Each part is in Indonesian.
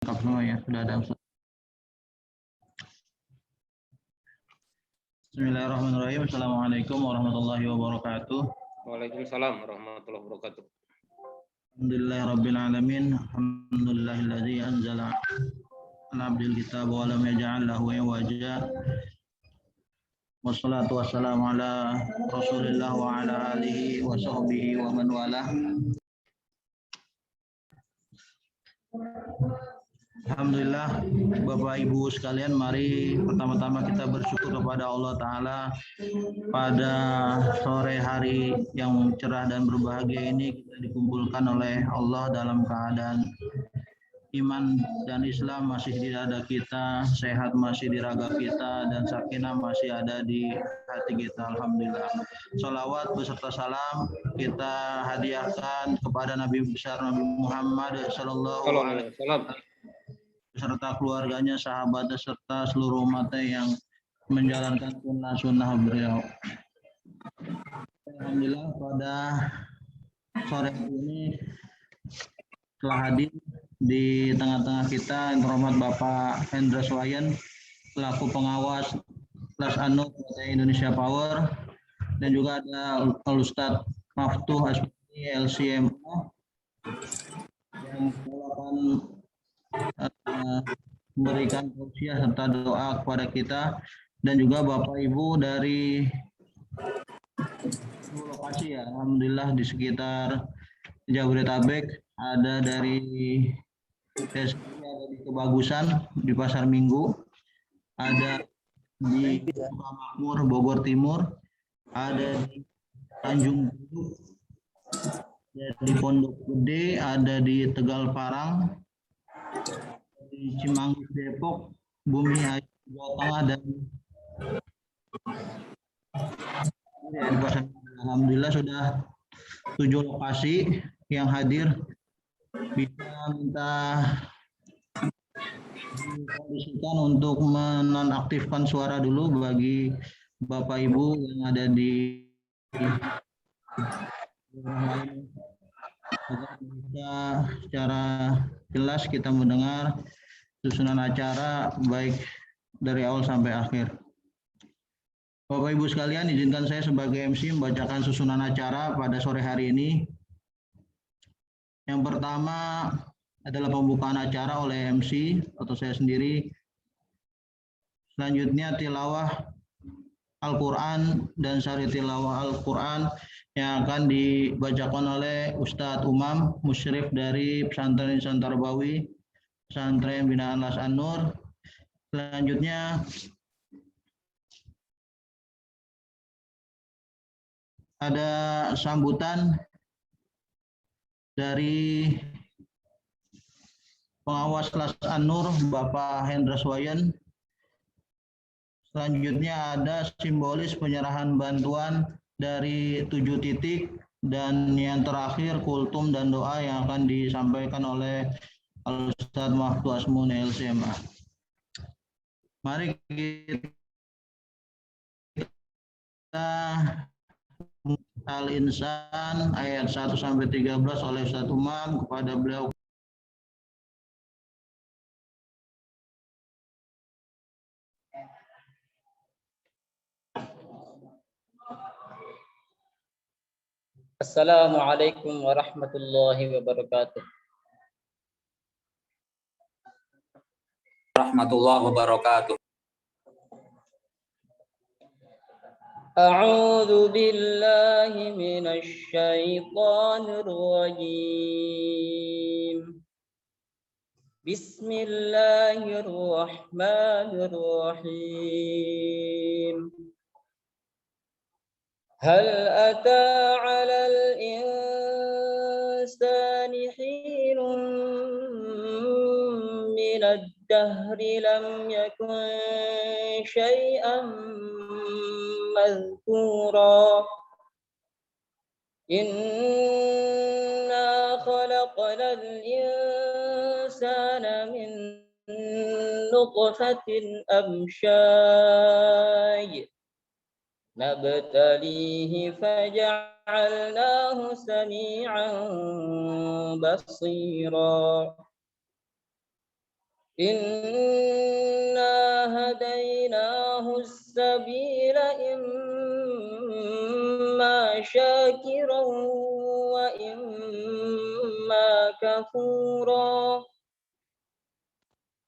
Lengkap semua ya, sudah ada. Bismillahirrahmanirrahim. Assalamualaikum warahmatullahi wabarakatuh. Waalaikumsalam warahmatullahi wabarakatuh. Alhamdulillahirabbil alamin. Alhamdulillahilladzi anzala ala abdil kitab wa lam yaj'al lahu iwaja. Wassalatu wassalamu ala Rasulillah wa ala alihi wa sahbihi wa man walah. Alhamdulillah, Bapak Ibu sekalian, mari pertama-tama kita bersyukur kepada Allah Ta'ala pada sore hari yang cerah dan berbahagia ini kita dikumpulkan oleh Allah dalam keadaan iman dan Islam masih di dada kita, sehat masih di raga kita, dan sakinah masih ada di hati kita. Alhamdulillah. Salawat beserta salam kita hadiahkan kepada Nabi besar Nabi Muhammad Sallallahu Alaihi Wasallam beserta keluarganya, sahabatnya, serta seluruh umatnya yang menjalankan sunnah-sunnah beliau. Alhamdulillah pada sore ini telah hadir di tengah-tengah kita yang terhormat Bapak Hendra Swayan selaku pengawas kelas An-Nur Indonesia Power, dan juga ada Ustadz Maftuh Asmi LCMO yang akan memberikan tausiah serta doa kepada kita, dan juga Bapak Ibu dari lokasi ya, alhamdulillah di sekitar Jabodetabek, ada dari ada di Kebagusan di Pasar Minggu, ada di Makmur Bogor Timur, ada di Tanjung Priuk, ada di Pondok Gede, ada di Tegal Parang, di Cimanggis Depok, Bumi Ayu Jawa Tengah, dan di Pasar. Alhamdulillah sudah 7 lokasi yang hadir. Bisa minta dikondisikan untuk menonaktifkan suara dulu bagi Bapak Ibu yang ada di lain, agar bisa secara jelas kita mendengar susunan acara baik dari awal sampai akhir. Bapak Ibu sekalian, izinkan saya sebagai MC membacakan susunan acara pada sore hari ini. Yang pertama adalah pembukaan acara oleh MC atau saya sendiri. Selanjutnya tilawah Al-Quran dan syarih tilawah Al-Quran yang akan dibacakan oleh Ustadz Umam, musyrif dari Pesantren Insan Tarbawi, Pesantren Binaan Las An-Nur. Selanjutnya ada sambutan dari pengawas Las An-Nur Bapak Hendra Swayan. Selanjutnya ada simbolis penyerahan bantuan dari 7 titik, dan yang terakhir kultum dan doa yang akan disampaikan oleh Al-Ustadz Maftuh Asmi LCMA. Mari kita Al-Insan ayat 1 sampai 13 oleh Ustadz Umam, kepada beliau. Assalamualaikum warahmatullahi wabarakatuh. Warahmatullahi wabarakatuh. A'udzu billahi minasy syaithanir rajim. Bismillahirrahmanirrahim. Hal ata 'alal insani hinun minad dahri lam yakun syai'an madhkura. Inna khalaqnal insana min nutfatin amsyaj nabtalihi faja'alnahu sami'an basira. إنا هديناه السبيل إما شاكرا وإما كفورا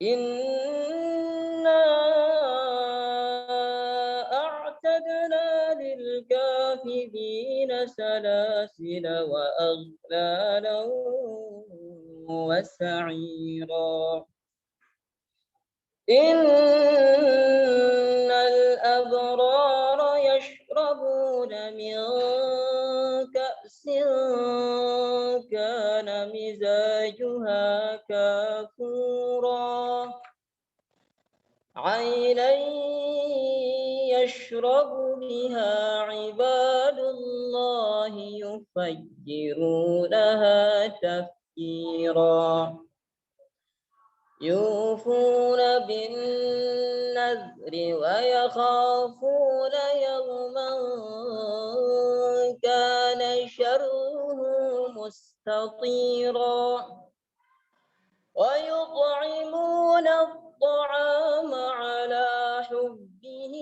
إنا أعتدنا للكافرين سلاسل وأغلالا وسعيرا إن الأبرار يشربون من كأس كان مزاجها كافورا عينا يشرب بها عباد الله يفجرونها تفجيرا يوفون بالنذر ويخافون يوما كان شره مستطيرا ويطعمون الطعام على حبه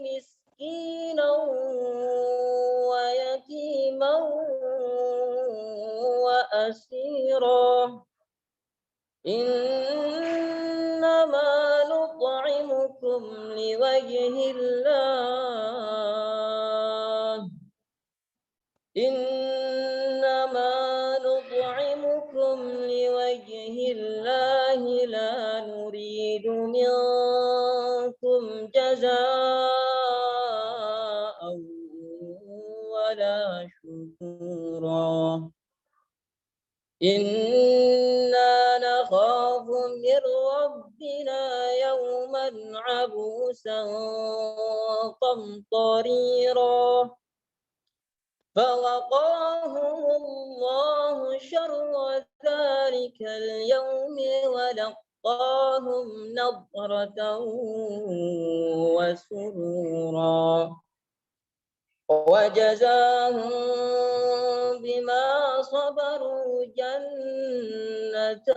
مسكينا ويتيما وأسيرا إنما نطعمكم لوجه الله إنما نطعمكم لوجه الله لا نريد منكم جزاء ولا شكورا إنا نخاف من ربنا يوما عبوسا قمطريرا فوقاهم الله شر ذلك اليوم ولقاهم نضرة وسرورا وجزاهم بما صبروا جنة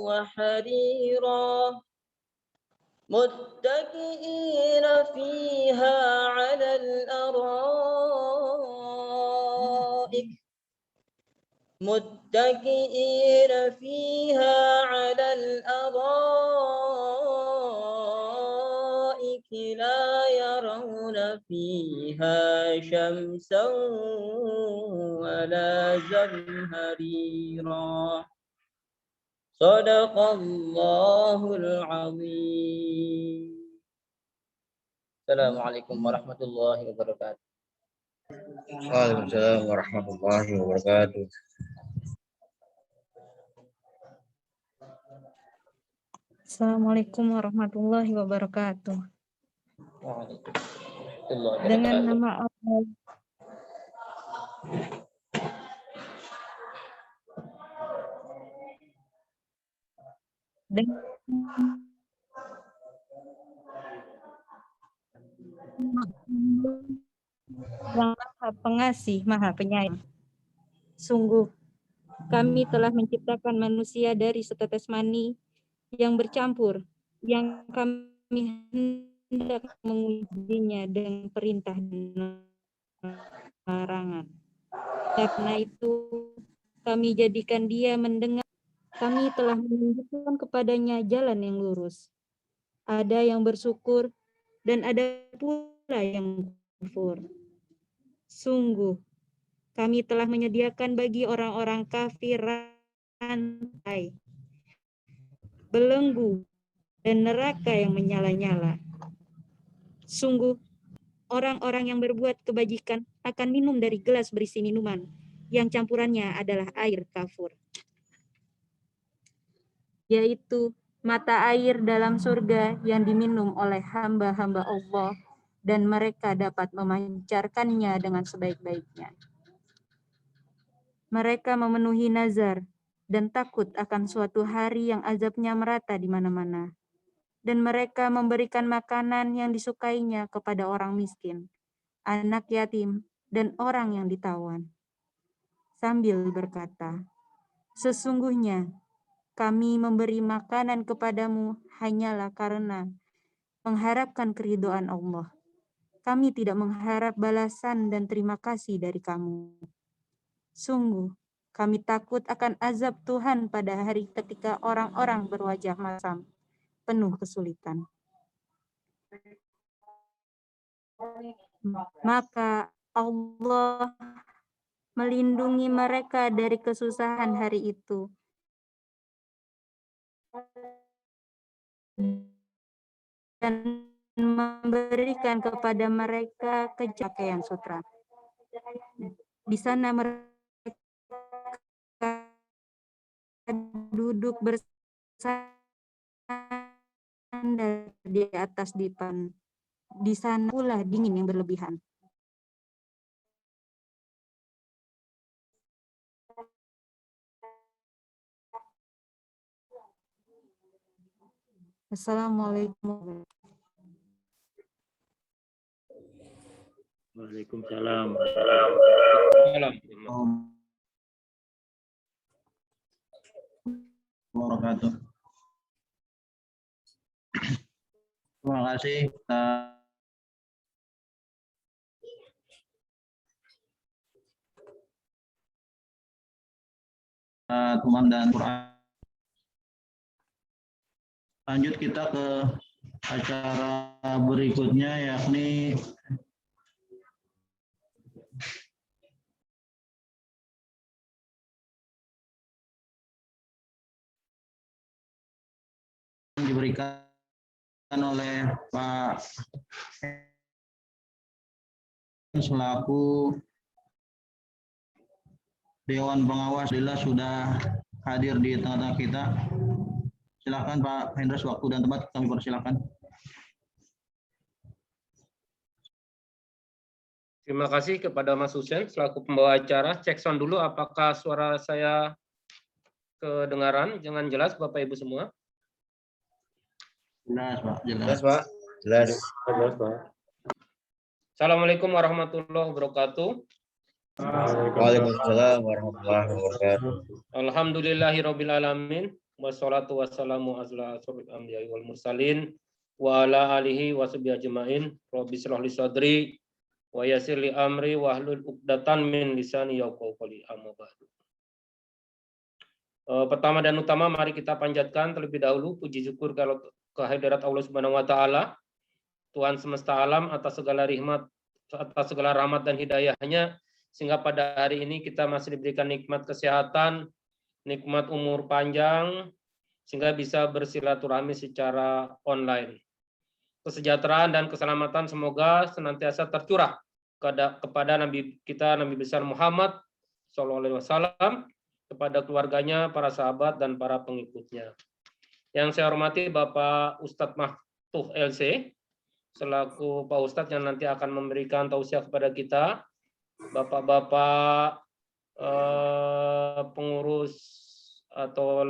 وحريرا متكئين فيها على الأرائك متكئين فيها على الأرائك لا يرون فيها شمسا ولا زمهريرا صدق الله العظيم. Assalamualaikum warahmatullahi wabarakatuh. Waalaikumsalam warahmatullahi wabarakatuh. Assalamualaikum warahmatullahi wabarakatuh. Waalaikumsalam. Dengan nama Allah dengan yang Maha Pengasih, Maha Penyayang. Sungguh, kami telah menciptakan manusia dari setetes mani yang bercampur, yang kami hendak mengujinya dengan perintah dan larangan. Karena itu, kami jadikan dia mendengar. Kami telah menunjukkan kepadanya jalan yang lurus. Ada yang bersyukur dan ada pula yang kufur. Sungguh, kami telah menyediakan bagi orang-orang kafir rantai, belenggu, dan neraka yang menyala-nyala. Sungguh, orang-orang yang berbuat kebajikan akan minum dari gelas berisi minuman, yang campurannya adalah air kafur, yaitu mata air dalam surga yang diminum oleh hamba-hamba Allah, dan mereka dapat memancarkannya dengan sebaik-baiknya. Mereka memenuhi nazar dan takut akan suatu hari yang azabnya merata di mana-mana. Dan mereka memberikan makanan yang disukainya kepada orang miskin, anak yatim, dan orang yang ditawan. Sambil berkata, sesungguhnya kami memberi makanan kepadamu hanyalah karena mengharapkan keridhaan Allah. Kami tidak mengharap balasan dan terima kasih dari kamu. Sungguh, kami takut akan azab Tuhan pada hari ketika orang-orang berwajah masam, penuh kesulitan. Maka Allah melindungi mereka dari kesusahan hari itu dan memberikan kepada mereka kejakaian sutra. Di sana mereka duduk bersandar di atas dipan. Di sana pula dingin yang berlebihan. Assalamualaikum. Waalaikumsalam. Wabarakatuh. Terima kasih. Teman dan Quran. Lanjut kita ke acara berikutnya, yakni diberikan oleh Pak selaku Dewan Pengawas. Alhamdulillah sudah hadir di tengah-tengah kita. Silakan Pak Hendras, waktu dan tempat kami persilakan. Terima kasih kepada Mas Husen selaku pembawa acara. Cek sound dulu apakah suara saya kedengaran. Jangan jelas Bapak Ibu semua. Jelas Pak, Jelas, Pak. Jelas. Jelas Pak. Assalamualaikum warahmatullahi wabarakatuh. Waalaikumsalam warahmatullahi wabarakatuh. Alhamdulillahirabbil alamin. Wassalatu wassalamu ala asyrofil anbiya'i wal mursalin wa ala alihi wa sahbihi ajmain. Rabbi shrah li sadri wa yassir li amri wahlul 'uqdatam min lisani yafqahu qawli. Amma ba'du. Pertama dan utama mari kita panjatkan terlebih dahulu puji syukur kehadirat Allah Subhanahu wa taala, Tuhan semesta alam, atas segala rahmat, atas segala rahmat dan hidayahnya, sehingga pada hari ini kita masih diberikan nikmat kesehatan, nikmat umur panjang, sehingga bisa bersilaturahmi secara online. Kesejahteraan dan keselamatan semoga senantiasa tercurah kepada Nabi kita, Nabi besar Muhammad SAW, kepada keluarganya, para sahabat, dan para pengikutnya. Yang saya hormati Bapak Ustadz Mahtuh LC, selaku Pak Ustadz yang nanti akan memberikan tausiah kepada kita, Bapak-bapak pengurus atau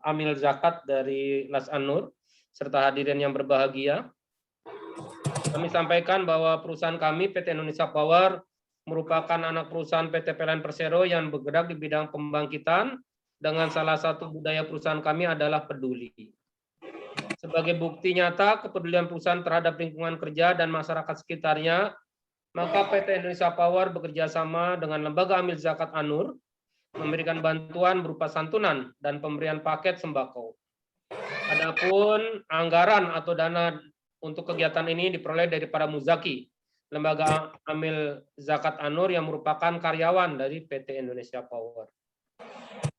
amil zakat dari Las An-Nur, serta hadirin yang berbahagia. Kami sampaikan bahwa perusahaan kami, PT Indonesia Power, merupakan anak perusahaan PT PLN Persero yang bergerak di bidang pembangkitan, dengan salah satu budaya perusahaan kami adalah peduli. Sebagai bukti nyata kepedulian perusahaan terhadap lingkungan kerja dan masyarakat sekitarnya, maka PT Indonesia Power bekerja sama dengan Lembaga Amil Zakat An-Nur memberikan bantuan berupa santunan dan pemberian paket sembako. Adapun anggaran atau dana untuk kegiatan ini diperoleh dari para muzaki, Lembaga Amil Zakat An-Nur yang merupakan karyawan dari PT Indonesia Power.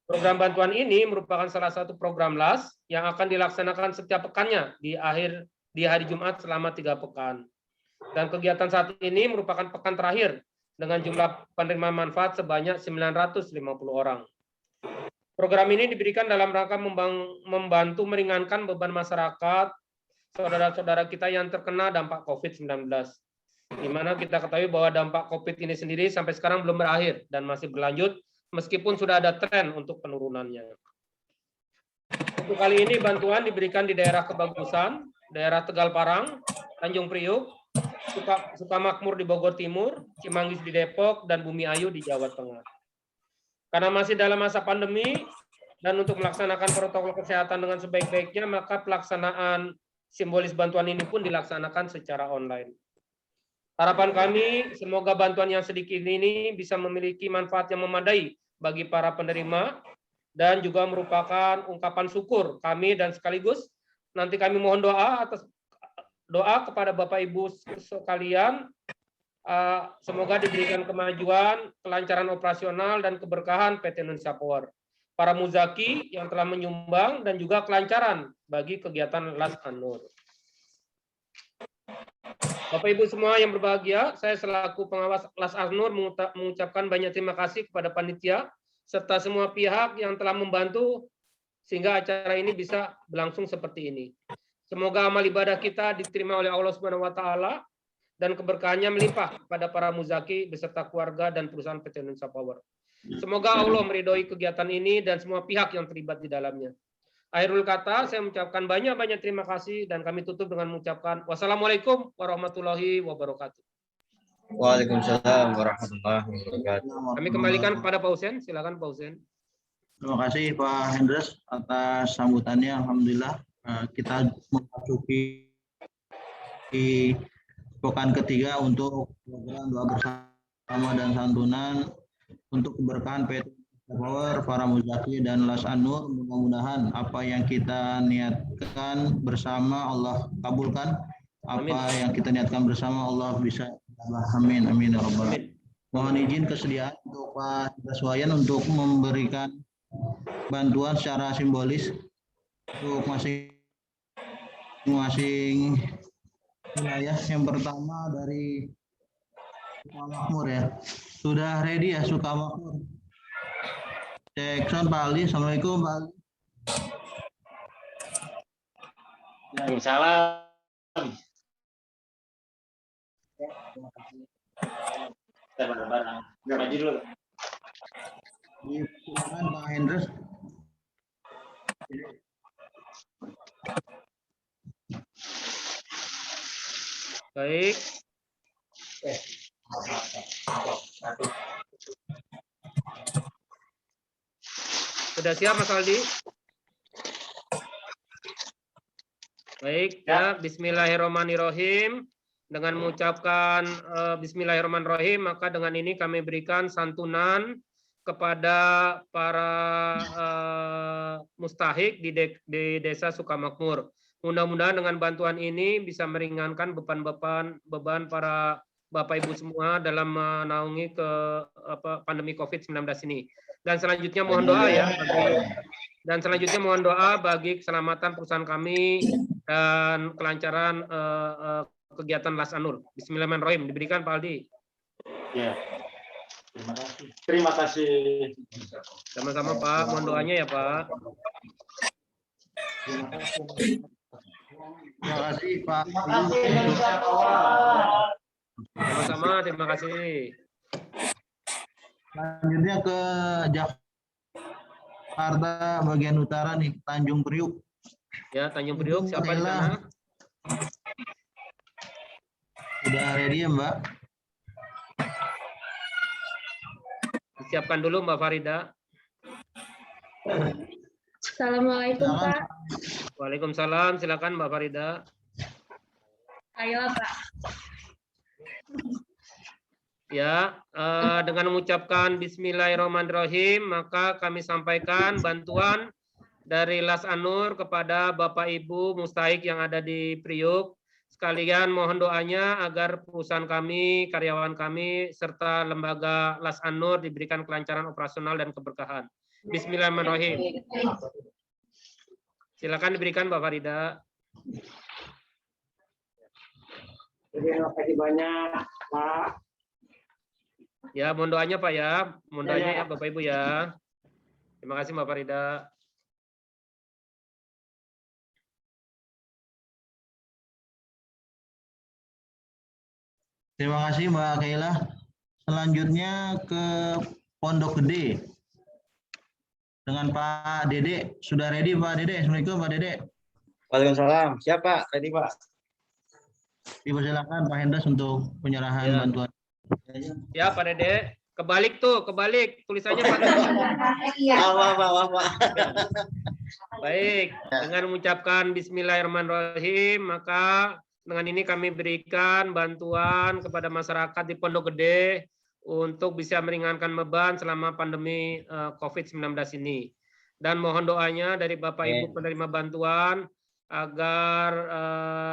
Program bantuan ini merupakan salah satu program LAS yang akan dilaksanakan setiap pekannya di hari Jumat selama 3 pekan. Dan kegiatan saat ini merupakan pekan terakhir dengan jumlah penerima manfaat sebanyak 950 orang. Program ini diberikan dalam rangka membantu meringankan beban masyarakat, saudara-saudara kita yang terkena dampak COVID-19. Di mana kita ketahui bahwa dampak COVID ini sendiri sampai sekarang belum berakhir dan masih berlanjut, meskipun sudah ada tren untuk penurunannya. Untuk kali ini bantuan diberikan di daerah Kebagusan, daerah Tegal Parang, Tanjung Priuk, Sukamakmur di Bogor Timur, Cimanggis di Depok, dan Bumi Ayu di Jawa Tengah. Karena masih dalam masa pandemi, dan untuk melaksanakan protokol kesehatan dengan sebaik-baiknya, maka pelaksanaan simbolis bantuan ini pun dilaksanakan secara online. Harapan kami, semoga bantuan yang sedikit ini bisa memiliki manfaat yang memadai bagi para penerima dan juga merupakan ungkapan syukur kami, dan sekaligus nanti kami mohon doa kepada Bapak Ibu sekalian, semoga diberikan kemajuan, kelancaran operasional dan keberkahan PT Indonesia Power, para muzaki yang telah menyumbang, dan juga kelancaran bagi kegiatan Las An-Nur. Bapak Ibu semua yang berbahagia, saya selaku pengawas Las An-Nur mengucapkan banyak terima kasih kepada panitia serta semua pihak yang telah membantu sehingga acara ini bisa berlangsung seperti ini. Semoga amal ibadah kita diterima oleh Allah Subhanahu wa taala dan keberkahannya melimpah kepada para muzaki beserta keluarga dan perusahaan PT Indonesia Power. Semoga Allah meridhoi kegiatan ini dan semua pihak yang terlibat di dalamnya. Akhirul kata, saya mengucapkan banyak-banyak terima kasih dan kami tutup dengan mengucapkan wassalamualaikum warahmatullahi wabarakatuh. Waalaikumsalam warahmatullahi wabarakatuh. Kami kembalikan kepada Pak Husen. Silakan Pak Husen. Terima kasih Pak Hendres atas sambutannya. Alhamdulillah kita memasuki pekan ketiga untuk program doa bersama dan santunan untuk keberkahan PT Power, para muzaki dan Las An-Nur. Mudah-mudahan apa yang kita niatkan bersama Allah kabulkan. Apa yang kita niatkan bersama Allah bisa. Amin amin ya rabbal alamin. Mohon izin kesediaan untuk Pak Daswayan untuk memberikan bantuan secara simbolis untuk masing-masing wilayah. Yang pertama dari Sukamakmur ya. Sudah ready ya Sukamakmur? Cek sound Pak Ali. Assalamualaikum Pak Ali. Waalaikumsalam. Kita bareng-bareng. Maju dulu. Silakan Pak Hendres. Baik. Sudah siap Mas Aldi? Baik, ya. Bismillahirrahmanirrahim. Dengan mengucapkan Bismillahirrahmanirrahim, maka dengan ini kami berikan santunan kepada para mustahik di Desa Sukamakmur. Mudah-mudahan dengan bantuan ini bisa meringankan beban para Bapak Ibu semua dalam menaungi pandemi COVID-19 ini. Dan selanjutnya mohon doa ya. Dan selanjutnya mohon doa bagi keselamatan perusahaan kami dan kelancaran kegiatan Las An-Nur. Bismillahirrahmanirrahim. Diberikan Pak Aldi. Ya. Terima kasih. Terima kasih. Sama-sama Pak. Mohon doanya ya Pak. Terima kasih Pak. Sama-sama. Terima kasih. Selanjutnya ke Jakarta bagian utara nih, Tanjung Priuk. Ya, Tanjung Priuk. Siapa di sana? Sudah ready ya Mbak? Siapkan dulu Mbak Farida. Assalamualaikum Pak. Waalaikumsalam. Silakan Mbak Farida. Ayo Pak. Ya, dengan mengucapkan Bismillahirrahmanirrahim, maka kami sampaikan bantuan dari Las An-Nur kepada Bapak Ibu mustahik yang ada di Priuk. Sekalian mohon doanya agar perusahaan kami, karyawan kami, serta lembaga Las An-Nur diberikan kelancaran operasional dan keberkahan. Bismillahirrahmanirrahim. Silakan diberikan Mbak Farida. Terima kasih banyak Pak. Ya, mohon doanya Pak ya. Mohon doanya ya Bapak Ibu ya. Terima kasih Mbak Farida. Terima kasih Mbak Kaila. Selanjutnya ke Pondok Gede dengan Pak Dede. Sudah ready Pak Dede? Assalamualaikum Pak Dede. Waalaikumsalam. Siapa? Tadi Pak. Dipersilakan Pak Hendras untuk penyerahan bantuan. Ya Pak Dede. Kebalik tuh, kebalik. Tulisannya Pak Toto. Maaf, Pak. Baik, dengan mengucapkan Bismillahirrahmanirrahim, maka dengan ini kami berikan bantuan kepada masyarakat di Pondok Gede untuk bisa meringankan beban selama pandemi COVID-19 ini. Dan mohon doanya dari Bapak Ibu penerima bantuan agar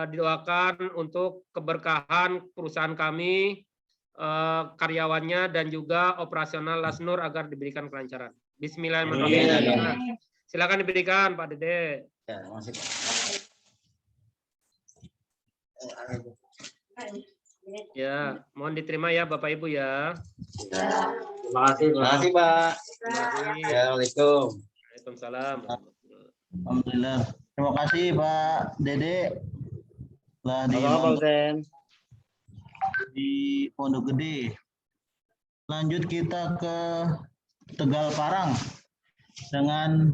didoakan untuk keberkahan perusahaan kami, karyawannya, dan juga operasional Lasnur agar diberikan kelancaran. Bismillahirrahmanirrahim. Silakan diberikan Pak Dede. Ya, masih. Ya, mohon diterima ya Bapak Ibu ya. Terima kasih, Pak. Terima kasih. Assalamualaikum. Waalaikumsalam. Alhamdulillah. Terima kasih Pak Dede telah di Pondok Gede. Lanjut kita ke Tegal Parang dengan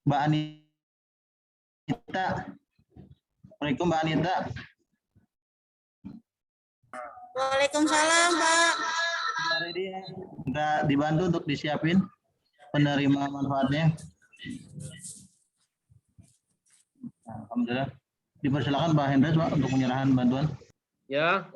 Mbak Anita. Assalamualaikum Mbak Anita. Waalaikumsalam, Pak. Kita dibantu untuk disiapin penerima manfaatnya. Alhamdulillah. Dipersilakan Pak Hendres Pak untuk penyerahan bantuan. Ya,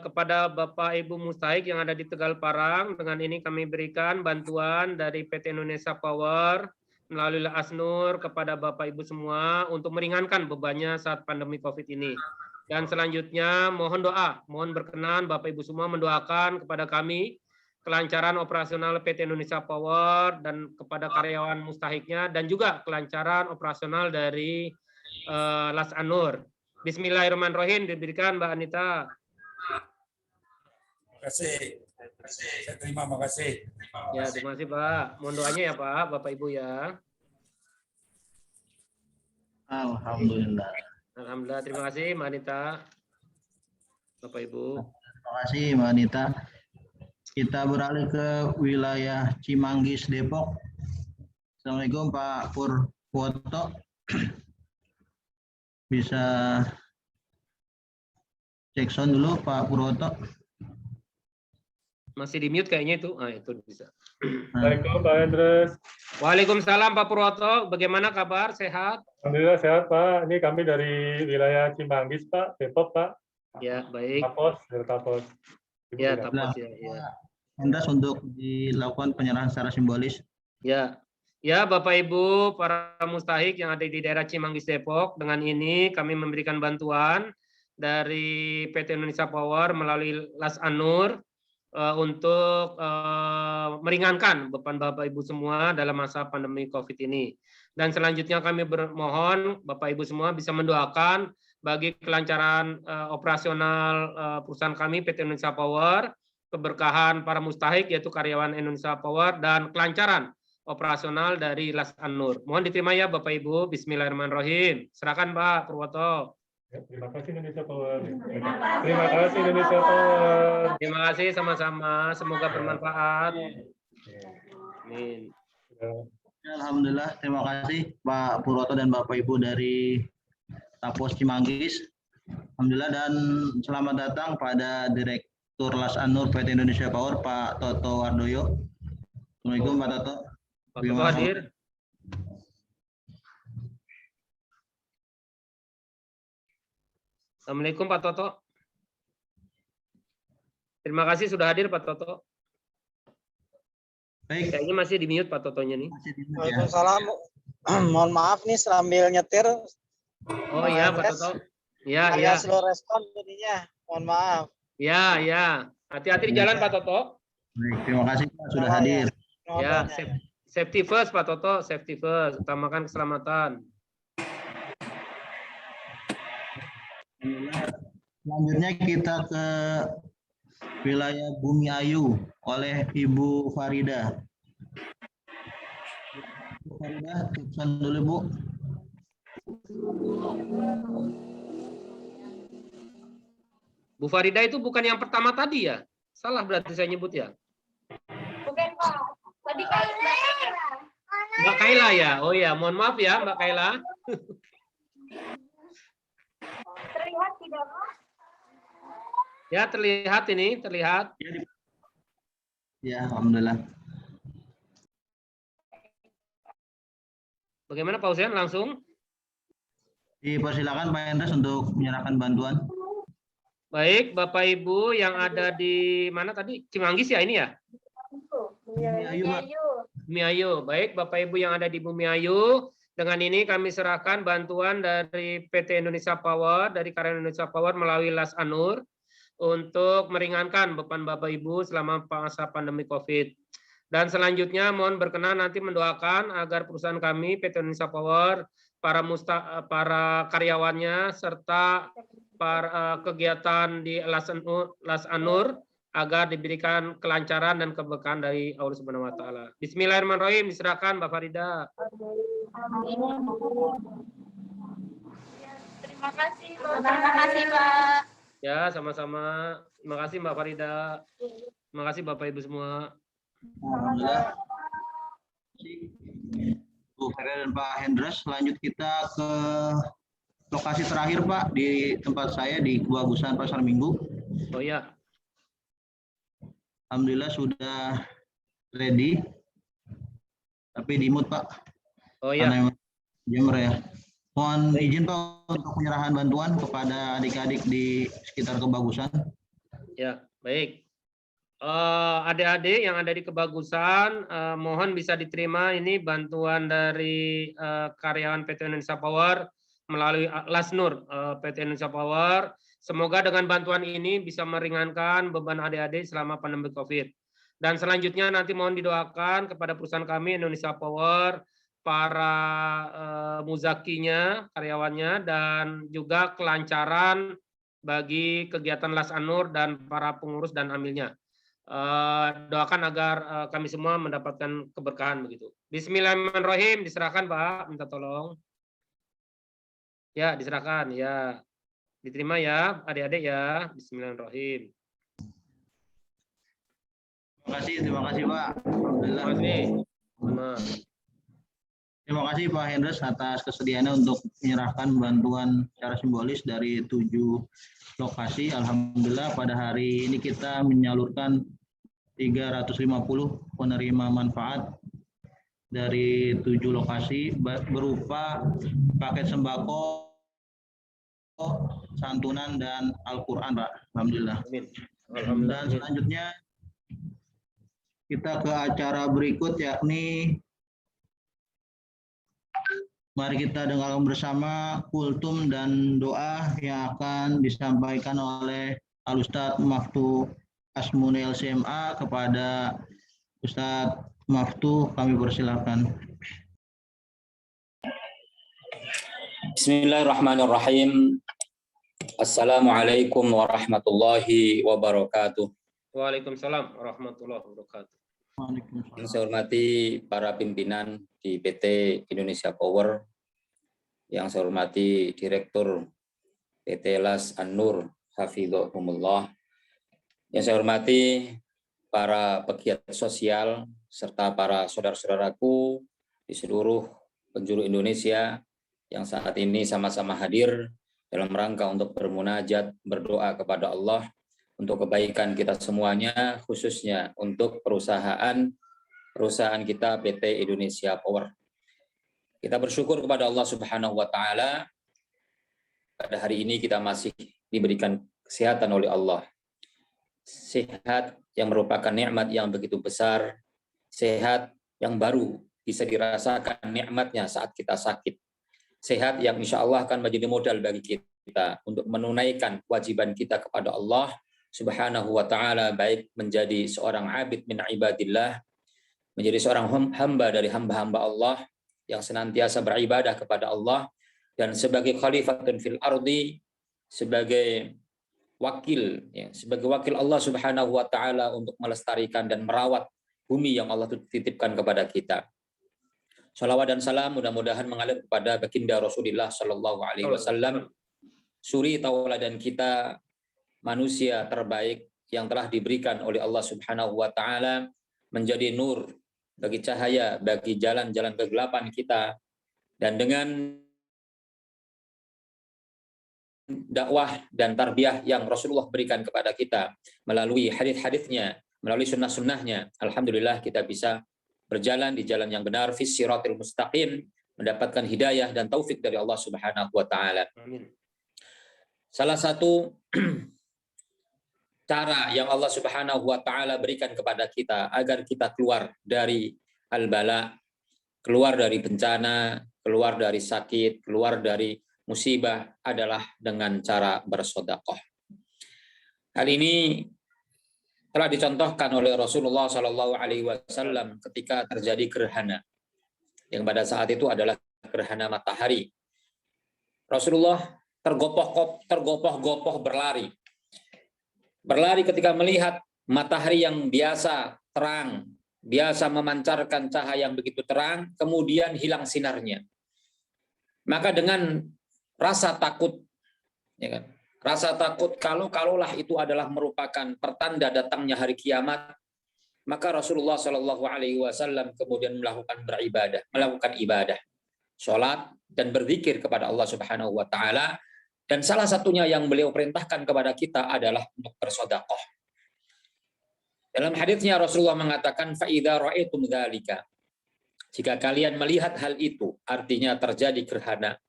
kepada Bapak Ibu Mustahik yang ada di Tegal Parang, dengan ini kami berikan bantuan dari PT Indonesia Power melalui Lasnur kepada Bapak Ibu semua untuk meringankan bebannya saat pandemi COVID ini. Dan selanjutnya mohon doa, mohon berkenan Bapak Ibu semua mendoakan kepada kami kelancaran operasional PT Indonesia Power dan kepada karyawan mustahiknya, dan juga kelancaran operasional dari Lasnur. Bismillahirrahmanirrahim, diberikan Mbak Anita. Terima kasih. Saya terima kasih. Ya, terima kasih Pak. Mohon doanya ya Pak, Bapak Ibu ya. Alhamdulillah. Alhamdulillah, terima kasih Mbak Anita. Bapak Ibu. Terima kasih Mbak Anita. Kita beralih ke wilayah Cimanggis, Depok. Assalamualaikum Pak Purwoto. Bisa cek sound dulu Pak Purwoto. Masih di mute kayaknya itu. Ah, itu bisa. Assalamualaikum Pak Hendres. Waalaikumsalam Pak Purwoto. Bagaimana kabar? Sehat? Alhamdulillah sehat Pak. Ini kami dari wilayah Cimanggis Pak, Depok Pak. Ya, baik. Tapos, dari Tapos. Ya, Tapos ya. Hendres untuk dilakukan penyerahan secara simbolis. Ya. Ya, Bapak Ibu, para mustahik yang ada di daerah Cimanggis Depok, dengan ini kami memberikan bantuan dari PT Indonesia Power melalui Lasnur untuk meringankan beban Bapak Ibu semua dalam masa pandemi COVID ini. Dan selanjutnya kami bermohon Bapak Ibu semua bisa mendoakan bagi kelancaran operasional perusahaan kami PT Indonesia Power, keberkahan para mustahik yaitu karyawan Indonesia Power, dan kelancaran operasional dari Lasnur. Mohon diterima ya Bapak Ibu. Bismillahirrahmanirrahim. Silakan Pak Purwoto. Ya, terima kasih Indonesia Power. Terima kasih Indonesia Power. Terima kasih sama-sama. Semoga bermanfaat. Amin. Alhamdulillah. Terima kasih Pak Purwoto dan Bapak Ibu dari Tapos Cimanggis. Alhamdulillah, dan selamat datang pada Direktur Lasnur PT Indonesia Power Pak Toto Wardoyo. Assalamualaikum Pak Toto. Pak Toto hadir. Assalamualaikum Pak Toto. Terima kasih sudah hadir Pak Toto. Baik. Kayaknya masih di mute Pak Totonya nih. Waalaikumsalam. Mohon maaf nih sambil nyetir. Oh iya Pak Toto. Ya, ya. Slow respon jadinya. Mohon maaf. Ya, ya. Hati-hati di jalan Pak Toto. Baik, terima kasih Pak sudah hadir. Ya, safety first Pak Toto, safety first. Utamakan keselamatan. Selanjutnya kita ke wilayah Bumi Ayu oleh Ibu Farida. Ibu Farida, pesan dulu Bu. Bu Farida itu bukan yang pertama tadi ya? Salah berarti saya nyebut ya? Bukan Pak. Tadi Kaila. Mbak Kaila ya? Oh ya, mohon maaf ya Mbak Kaila. Terlihat tidak Pak? Ya, terlihat ini, terlihat. Ya, alhamdulillah. Bagaimana Pak Hussein, langsung? Dipersilakan Pak Hendres untuk menyerahkan bantuan. Baik, Bapak Ibu yang ada di mana tadi? Cimanggis ya ini ya? Bumi Ayu. Baik, Bapak Ibu yang ada di Bumi Ayu, dengan ini kami serahkan bantuan dari PT Indonesia Power, dari Karya Indonesia Power melalui Las Anur untuk meringankan beban Bapak Ibu selama masa pandemi COVID. Dan selanjutnya mohon berkenan nanti mendoakan agar perusahaan kami PT Indonesia Power, para karyawannya serta para kegiatan di Las Anur agar diberikan kelancaran dan keberkahan dari Allah Subhanahu wa taala. Bismillahirrahmanirrahim, diserahkan Mbak Farida. Terima kasih, Pak. Ya, sama-sama. Terima kasih Mbak Farida. Terima kasih Bapak Ibu semua. Alhamdulillah. Bu Ferry dan Pak Hendres, lanjut kita ke lokasi terakhir Pak, di tempat saya di Kebagusan Pasar Minggu. Oh ya. Alhamdulillah sudah ready, tapi di mute Pak. Oh ya. Jember ya. Mohon izin Pak untuk penyerahan bantuan kepada adik-adik di sekitar Kebagusan. Ya, baik. Adik-adik yang ada di Kebagusan, mohon bisa diterima ini bantuan dari karyawan PT Indonesia Power melalui Lasnur PT Indonesia Power. Semoga dengan bantuan ini bisa meringankan beban adik-adik selama pandemi COVID. Dan selanjutnya nanti mohon didoakan kepada perusahaan kami Indonesia Power, para muzakinya, karyawannya, dan juga kelancaran bagi kegiatan Las Anur dan para pengurus dan amilnya. Doakan agar kami semua mendapatkan keberkahan begitu. Bismillahirrahmanirrahim, diserahkan Pak, minta tolong. Ya, diserahkan ya. Diterima ya, adik-adik ya. Bismillahirrahmanirrahim. Terima kasih Pak. Alhamdulillah. Terima kasih. Terima kasih Pak Hendres atas kesediaannya untuk menyerahkan bantuan secara simbolis dari 7 lokasi. Alhamdulillah pada hari ini kita menyalurkan 350 penerima manfaat dari 7 lokasi berupa paket sembako, santunan, dan Al-Quran Pak. Alhamdulillah. Dan selanjutnya kita ke acara berikut, yakni mari kita dengarkan bersama kultum dan doa yang akan disampaikan oleh Al-Ustadz Maftu Asmuni LCMA. Kepada Ustadz Maftu kami persilakan. Bismillahirrahmanirrahim. Assalamualaikum warahmatullahi wabarakatuh. Waalaikumsalam warahmatullahi wabarakatuh. Yang saya hormati para pimpinan di PT Indonesia Power, yang saya hormati Direktur PT Las Anur Hafidhahumullah, yang saya hormati para pegiat sosial serta para saudara-saudaraku di seluruh penjuru Indonesia yang saat ini sama-sama hadir dalam rangka untuk bermunajat, berdoa kepada Allah untuk kebaikan kita semuanya, khususnya untuk perusahaan kita PT Indonesia Power. Kita bersyukur kepada Allah Subhanahu wa taala pada hari ini kita masih diberikan kesehatan oleh Allah. Sehat yang merupakan nikmat yang begitu besar, sehat yang baru bisa dirasakan nikmatnya saat kita sakit. Sehat yang insya Allah akan menjadi modal bagi kita untuk menunaikan kewajiban kita kepada Allah Subhanahu wa ta'ala, baik menjadi seorang abid min ibadillah, menjadi seorang hamba dari hamba-hamba Allah yang senantiasa beribadah kepada Allah, dan sebagai khalifatun fil ardi, sebagai wakil Allah Subhanahu wa ta'ala untuk melestarikan dan merawat bumi yang Allah titipkan kepada kita. Salawat dan salam mudah-mudahan mengalir kepada baginda Rasulullah Shallallahu Alaihi Wasallam, suri tauladan kita, manusia terbaik yang telah diberikan oleh Allah Subhanahu wa taala menjadi nur bagi cahaya bagi jalan-jalan kegelapan kita, dan dengan dakwah dan tarbiyah yang Rasulullah berikan kepada kita melalui hadis-hadisnya, melalui sunnah-sunnahnya, alhamdulillah kita bisa berjalan di jalan yang benar, fis siratil mustaqim, mendapatkan hidayah dan taufik dari Allah Subhanahu wa taala. Salah satu cara yang Allah Subhanahu wa taala berikan kepada kita agar kita keluar dari al-bala, keluar dari bencana, keluar dari sakit, keluar dari musibah adalah dengan cara bersedekah. Hal ini telah dicontohkan oleh Rasulullah Shallallahu Alaihi Wasallam ketika terjadi gerhana, yang pada saat itu adalah gerhana matahari. Rasulullah tergopoh-gopoh berlari ketika melihat matahari yang biasa terang, biasa memancarkan cahaya yang begitu terang, kemudian hilang sinarnya. Maka dengan rasa takut, ya kan, rasa takut kalaulah itu adalah merupakan pertanda datangnya hari kiamat, maka Rasulullah Shallallahu Alaihi Wasallam kemudian melakukan ibadah, sholat dan berzikir kepada Allah Subhanahu Wa Taala. Dan salah satunya yang beliau perintahkan kepada kita adalah untuk bersedekah. Dalam hadisnya Rasulullah mengatakan, "Fa'idza ra'aitum dzalika." Jika kalian melihat hal itu, artinya terjadi gerhana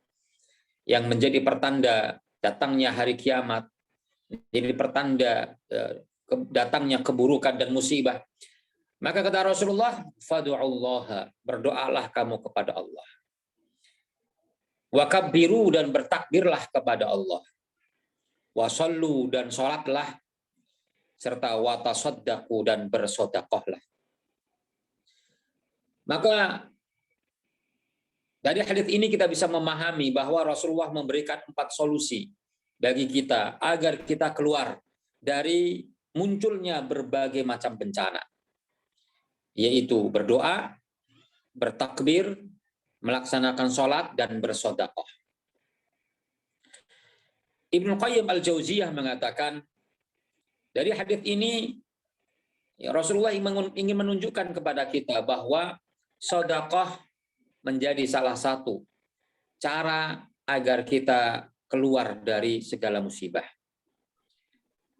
yang menjadi pertanda datangnya hari kiamat, jadi pertanda datangnya keburukan dan musibah. Maka kata Rasulullah, "Fad'ullaha," berdoalah kamu kepada Allah. Wa kabbiru, dan bertakbirlah kepada Allah. Wa shallu, dan sholatlah, serta wa tasaddaqu, dan bersedekahlah. Maka dari hadis ini kita bisa memahami bahwa Rasulullah memberikan 4 solusi bagi kita agar kita keluar dari munculnya berbagai macam bencana, yaitu berdoa, bertakbir, melaksanakan sholat, dan bersedekah. Ibnu Qayyim al-Jauziyah mengatakan, dari hadis ini Rasulullah ingin menunjukkan kepada kita bahwa sedekah menjadi salah satu cara agar kita keluar dari segala musibah.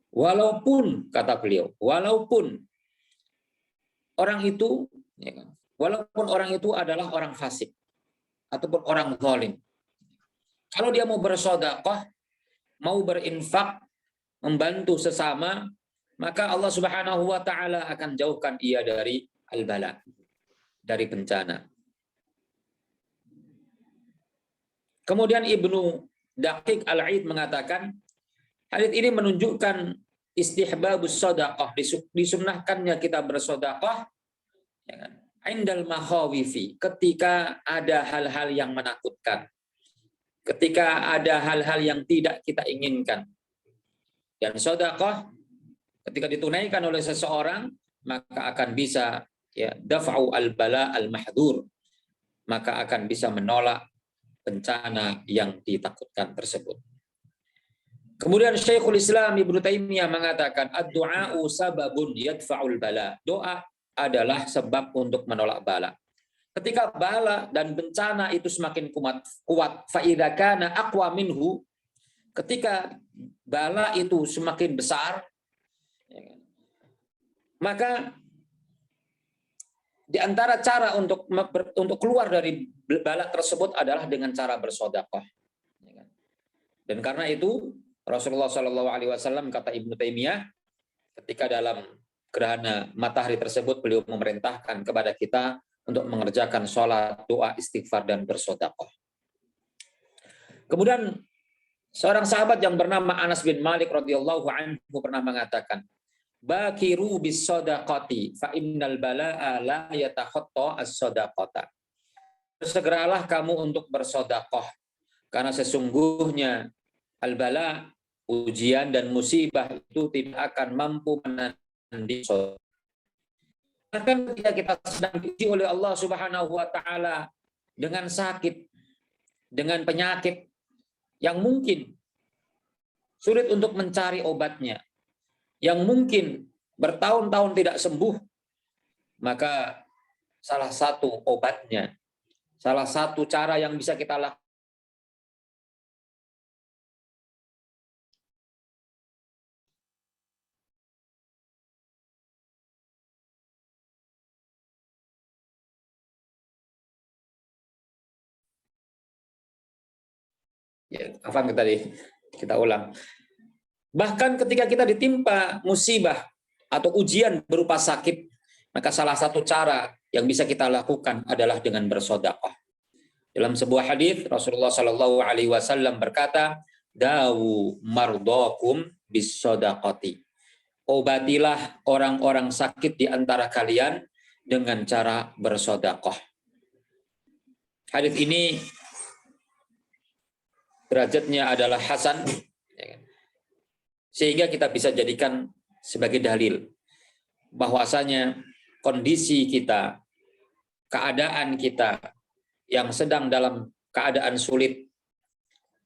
Walaupun, kata beliau, walaupun orang itu adalah orang fasik ataupun orang zalim, kalau dia mau bersedekah, mau berinfak, membantu sesama, maka Allah Subhanahu wa taala akan jauhkan ia dari al-bala, dari bencana. Kemudian Ibnu Daqiq Al-Aid mengatakan, hadits ini menunjukkan istihbabus sedekah, disunnahkannya kita bersedekah, ya kan, indal makhawifi, ketika ada hal-hal yang menakutkan, ketika ada hal-hal yang tidak kita inginkan. Dan sedekah ketika ditunaikan oleh seseorang, maka akan bisa, ya, daf'u al-bala al-mahdhur, maka akan bisa menolak bencana yang ditakutkan tersebut. Kemudian Syekhul Islam Ibnu Taimiyah mengatakan, ad-du'a'u sababun yadfa'ul bala. Doa adalah sebab untuk menolak bala. Ketika bala dan bencana itu semakin kuat, fa idza kana aqwa minhu, ketika bala itu semakin besar, maka di antara cara untuk keluar dari bala tersebut adalah dengan cara bersedekah. Dan karena itu Rasulullah Shallallahu Alaihi Wasallam, kata Ibnu Taimiyah, ketika dalam gerhana matahari tersebut beliau memerintahkan kepada kita untuk mengerjakan sholat, doa, istighfar, dan bersedekah. Kemudian seorang sahabat yang bernama Anas bin Malik radhiyallahu anhu pernah mengatakan, "Bakiru bis shadaqati fa innal balaa la yatakhatta as-shadaqata." Segeralah kamu untuk bersedekah, karena sesungguhnya al-bala, ujian dan musibah itu tidak akan mampu menandingi sedekah. Bahkan ketika kita sedang diuji oleh Allah Subhanahu wa taala dengan sakit, dengan penyakit yang mungkin sulit untuk mencari obatnya, yang mungkin bertahun-tahun tidak sembuh, maka salah satu obatnya, salah satu cara yang bisa kita lakukan Ya, apa tadi? Kita ulang. Bahkan ketika kita ditimpa musibah atau ujian berupa sakit, maka salah satu cara yang bisa kita lakukan adalah dengan bersedekah. Dalam sebuah hadis Rasulullah Shallallahu Alaihi Wasallam berkata, "Dawu mardokum bis-shadaqati." Obatilah orang-orang sakit di antara kalian dengan cara bersedekah. Hadis ini derajatnya adalah hasan, sehingga kita bisa jadikan sebagai dalil bahwasanya kondisi kita, keadaan kita yang sedang dalam keadaan sulit,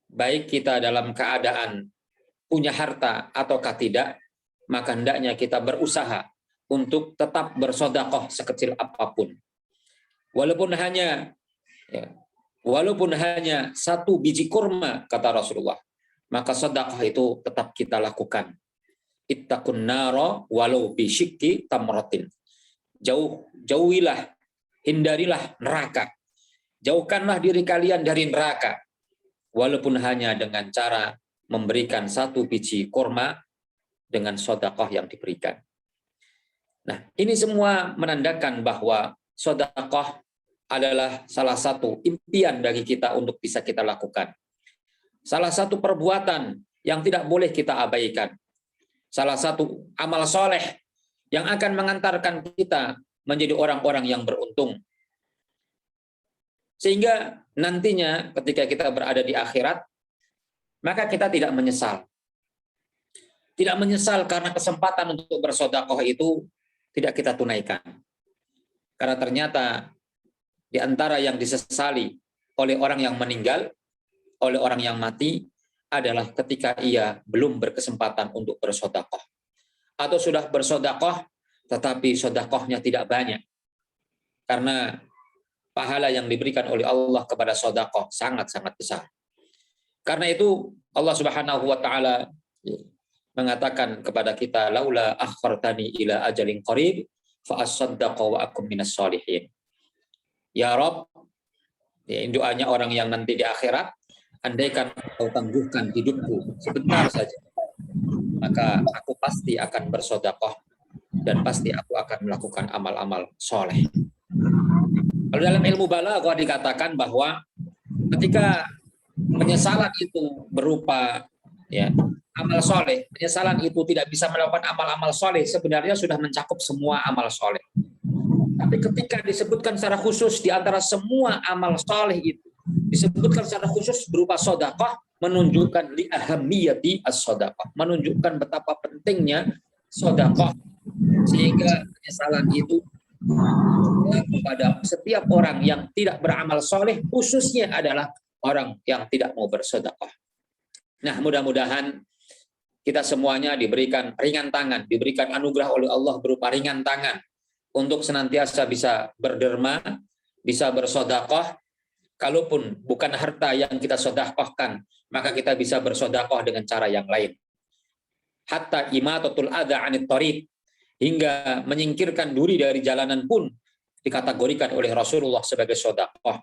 baik kita dalam keadaan punya harta ataukah tidak, maka hendaknya kita berusaha untuk tetap bersedekah sekecil apapun. Walaupun hanya satu biji kurma, kata Rasulullah, maka sedekah itu tetap kita lakukan. Ittaqun nara walau bisyikki tamratin. Jauhilah, hindarilah neraka. Jauhkanlah diri kalian dari neraka, walaupun hanya dengan cara memberikan satu biji kurma dengan sedekah yang diberikan. Nah, ini semua menandakan bahwa sedekah adalah salah satu impian bagi kita untuk bisa kita lakukan. Salah satu perbuatan yang tidak boleh kita abaikan. Salah satu amal soleh yang akan mengantarkan kita menjadi orang-orang yang beruntung. Sehingga nantinya ketika kita berada di akhirat, maka kita tidak menyesal. Tidak menyesal karena kesempatan untuk bersedekah itu tidak kita tunaikan. Karena ternyata di antara yang disesali oleh orang yang meninggal, oleh orang yang mati, adalah ketika ia belum berkesempatan untuk bersedekah. Atau sudah bersedekah, tetapi sedekahnya tidak banyak. Karena pahala yang diberikan oleh Allah kepada sedekah sangat-sangat besar. Karena itu Allah Subhanahu wa taala mengatakan kepada kita, laula akhartani ila ajalin qarib fa asaddaqa wa akum minas sholihin. Ya Rabb, ya, doanya orang yang nanti di akhirat, andaikan kau tangguhkan hidupku sebentar saja, maka aku pasti akan bersedekah dan pasti aku akan melakukan amal-amal soleh. Kalau dalam ilmu balaghah dikatakan bahwa ketika penyesalan itu berupa amal soleh, penyesalan itu tidak bisa melakukan amal-amal soleh, sebenarnya sudah mencakup semua amal soleh. Tapi ketika disebutkan secara khusus di antara semua amal soleh itu, disebutkan secara khusus berupa sedekah, menunjukkan li ahamiyati as-sedekah, menunjukkan betapa pentingnya sedekah, sehingga penyesalan itu kepada setiap orang yang tidak beramal soleh, khususnya adalah orang yang tidak mau bersedekah. Nah, mudah-mudahan kita semuanya diberikan ringan tangan, diberikan anugerah oleh Allah berupa ringan tangan untuk senantiasa bisa berderma, bisa bersedekah. Kalaupun bukan harta yang kita sedekahkan, maka kita bisa bersedekah dengan cara yang lain. Hatta imatatul adza 'anit thariq, hingga menyingkirkan duri dari jalanan pun dikategorikan oleh Rasulullah sebagai sedekah.